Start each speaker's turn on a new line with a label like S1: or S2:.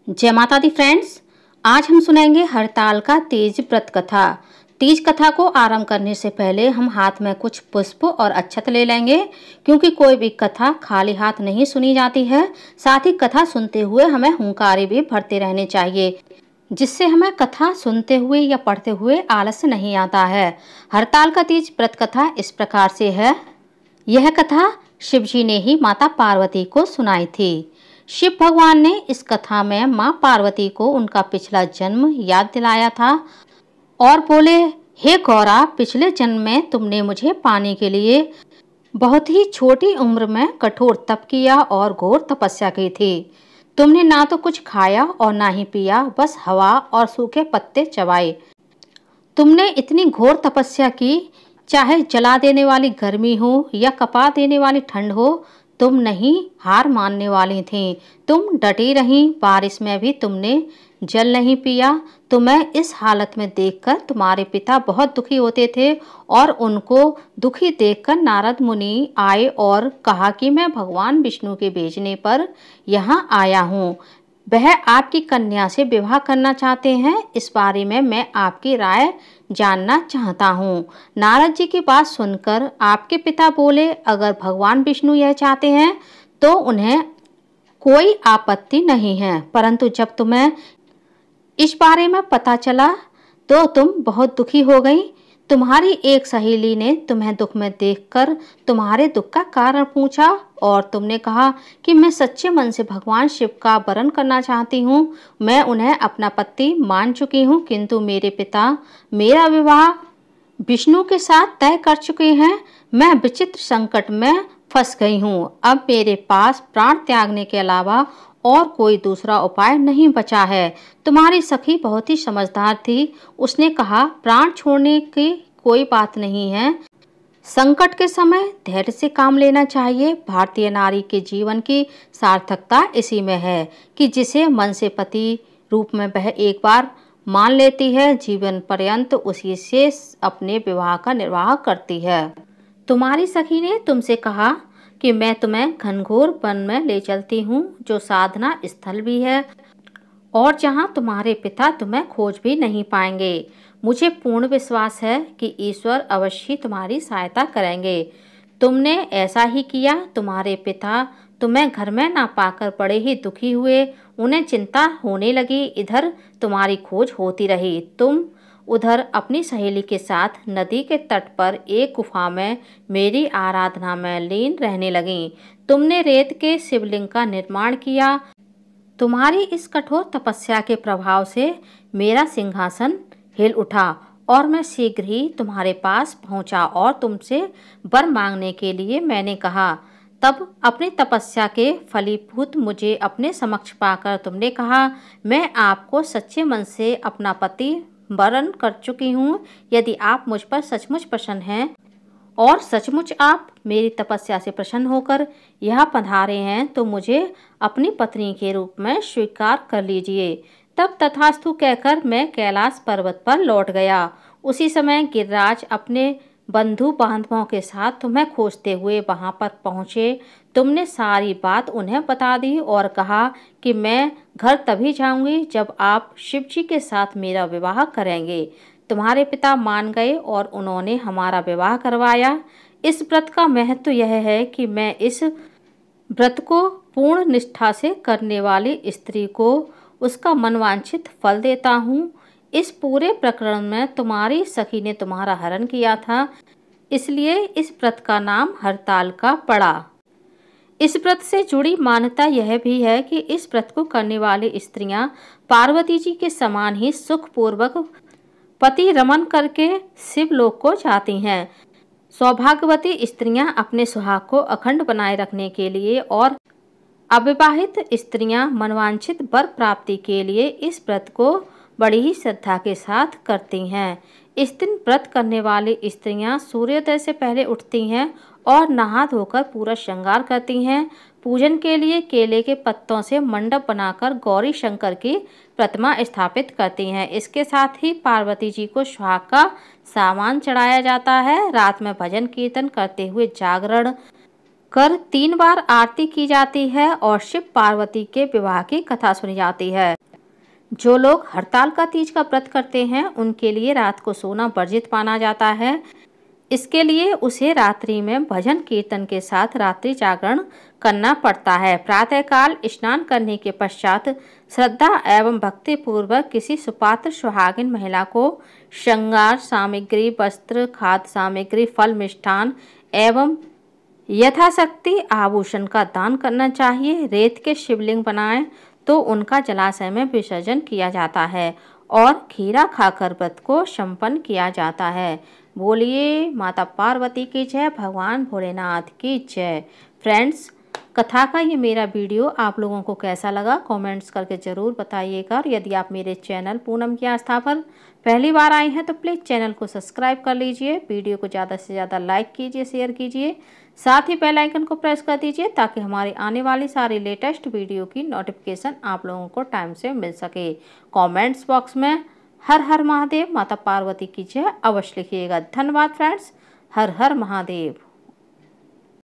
S1: जय माता दी फ्रेंड्स। आज हम सुनेंगे हरताल का तीज व्रत कथा। तीज कथा को आरंभ करने से पहले हम हाथ में कुछ पुष्प और अक्षत ले लेंगे, क्योंकि कोई भी कथा खाली हाथ नहीं सुनी जाती है। साथ ही कथा सुनते हुए हमें हुंकारे भी भरते रहने चाहिए, जिससे हमें कथा सुनते हुए या पढ़ते हुए आलस नहीं आता है। हरताल का तीज व्रत कथा इस प्रकार से है। यह कथा शिवजी ने ही माता पार्वती को सुनाई थी। शिव भगवान ने इस कथा में मां पार्वती को उनका पिछला जन्म याद दिलाया था और बोले, हे गौरा, पिछले जन्म में तुमने मुझे पाने के लिए बहुत ही छोटी उम्र में कठोर तप किया और घोर तपस्या की थी। तुमने ना तो कुछ खाया और ना ही पिया, बस हवा और सूखे पत्ते चबाए। तुमने इतनी घोर तपस्या की, चाहे जला देने वाली गर्मी हो या कपा देने वाली ठंड हो, तुम नहीं हार मानने वाली थीं। तुम डटी रहीं, बारिश में भी तुमने जल नहीं पिया। तुम्हें इस हालत में देखकर तुम्हारे पिता बहुत दुखी होते थे और उनको दुखी देखकर नारद मुनि आए और कहा कि मैं भगवान विष्णु के भेजने पर यहाँ आया हूँ। वह आपकी कन्या से विवाह करना चाहते हैं। इस बारे में मैं आपकी राय जानना चाहता हूँ। नारद जी की बात सुनकर आपके पिता बोले, अगर भगवान विष्णु यह चाहते हैं तो उन्हें कोई आपत्ति नहीं है, परंतु जब तुम्हें इस बारे में पता चला तो तुम बहुत दुखी हो गई। तुम्हारी एक सहेली ने तुम्हें दुख में देखकर तुम्हारे दुख का कारण पूछा और तुमने कहा कि मैं सच्चे मन से भगवान शिव का वरण करना चाहती हूँ। मैं उन्हें अपना पति मान चुकी हूँ, किंतु मेरे पिता मेरा विवाह विष्णु के साथ तय कर चुके हैं। मैं विचित्र संकट में फंस गई हूँ। अब मेरे पास प्राण त्यागने के अलावा और कोई दूसरा उपाय नहीं बचा है। तुम्हारी सखी बहुत ही समझदार थी। उसने कहा, प्राण छोड़ने की कोई बात नहीं है। संकट के समय धैर्य से काम लेना चाहिए। भारतीय नारी के जीवन की सार्थकता इसी में है कि जिसे मन से पति रूप में वह एक बार मान लेती है, जीवन पर्यंत उसी से अपने विवाह का निर्वाह करती है। तुम्हारी सखी ने तुमसे कहा कि मैं तुम्हें घनघोर वन में ले चलती हूँ, जो साधना स्थल भी है और जहाँ तुम्हारे पिता तुम्हें खोज भी नहीं पाएंगे। मुझे पूर्ण विश्वास है कि ईश्वर अवश्य तुम्हारी सहायता करेंगे। तुमने ऐसा ही किया। तुम्हारे पिता तुम्हें घर में ना पाकर बड़े ही दुखी हुए। उन्हें चिंता होने लगी। इधर तुम्हारी खोज होती रही। तुम उधर अपनी सहेली के साथ नदी के तट पर एक गुफा में मेरी आराधना में लीन रहने लगीं। तुमने रेत के शिवलिंग का निर्माण किया। तुम्हारी इस कठोर तपस्या के प्रभाव से मेरा सिंहासन हिल उठा और मैं शीघ्र ही तुम्हारे पास पहुंचा और तुमसे वर मांगने के लिए मैंने कहा। तब अपनी तपस्या के फलीभूत मुझे अपने समक्ष पाकर तुमने कहा, मैं आपको सच्चे मन से अपना पति वरण कर चुकी हूँ। यदि आप मुझ पर सचमुच प्रसन्न हैं और सचमुच आप मेरी तपस्या से प्रसन्न होकर यहाँ पधारे हैं, तो मुझे अपनी पत्नी के रूप में स्वीकार कर लीजिए। तब तथास्तु कहकर मैं कैलाश पर्वत पर लौट गया। उसी समय गिरिराज अपने बंधु बांधवों के साथ तुम्हें खोजते हुए वहां पर पहुंचे। तुमने सारी बात उन्हें बता दी और कहा कि मैं घर तभी जाऊंगी जब आप शिवजी के साथ मेरा विवाह करेंगे। तुम्हारे पिता मान गए और उन्होंने हमारा विवाह करवाया। इस व्रत का महत्व यह है कि मैं इस व्रत को पूर्ण निष्ठा से करने वाली स्त्री को उसका मनवांछित फल देता हूँ। इस पूरे प्रकरण में तुम्हारी सखी ने तुम्हारा हरण किया था, इसलिए इस व्रत का नाम हरताल का पड़ा। इस व्रत से जुड़ी मान्यता यह भी है कि इस व्रत को करने वाली स्त्रियां पार्वती जी के समान ही सुखपूर्वक पति रमन करके शिवलोक को जाती हैं। सौभाग्यवती स्त्रियां अपने सुहाग को अखंड बनाए रखने के लिए और अविवाहित स्त्रियां मनवांछित वर प्राप्ति के लिए इस व्रत को बड़ी ही श्रद्धा के साथ करती हैं। इस दिन व्रत करने वाली स्त्रियां सूर्योदय से पहले उठती हैं और नहा धोकर पूरा श्रृंगार करती हैं। पूजन के लिए केले के पत्तों से मंडप बनाकर गौरी शंकर की प्रतिमा स्थापित करती हैं। इसके साथ ही पार्वती जी को सुहाग का सामान चढ़ाया जाता है। रात में भजन कीर्तन करते हुए जागरण कर 3 बार आरती की जाती है और शिव पार्वती के विवाह की कथा सुनी जाती है। जो लोग हड़ताल का तीज का व्रत करते हैं उनके लिए रात को सोना वर्जित माना जाता है। इसके लिए उसे रात्रि में भजन कीर्तन के साथ रात्रि जागरण करना पड़ता है। प्रातःकाल स्नान करने के पश्चात श्रद्धा एवं भक्ति पूर्वक किसी सुपात्र सुहागिन महिला को श्रृंगार सामग्री, वस्त्र, खाद्य सामग्री, फल, मिष्ठान एवं यथाशक्ति आभूषण का दान करना चाहिए। रेत के शिवलिंग बनाएं तो उनका जलाशय में विसर्जन किया जाता है और खीरा खाकर व्रत को संपन्न किया जाता है। बोलिए माता पार्वती की जय, भगवान भोलेनाथ की जय। फ्रेंड्स, कथा का ये मेरा वीडियो आप लोगों को कैसा लगा कमेंट्स करके ज़रूर बताइएगा। और यदि आप मेरे चैनल पूनम की आस्था पर पहली बार आए हैं तो प्लीज़ चैनल को सब्सक्राइब कर लीजिए। वीडियो को ज़्यादा से ज़्यादा लाइक कीजिए, शेयर कीजिए, साथ ही बेल आइकन को प्रेस कर दीजिए ताकि हमारी आने वाली सारी लेटेस्ट वीडियो की नोटिफिकेशन आप लोगों को टाइम से मिल सके। कमेंट्स बॉक्स में हर हर महादेव, माता पार्वती की जय अवश्य लिखिएगा। धन्यवाद फ्रेंड्स। हर हर महादेव।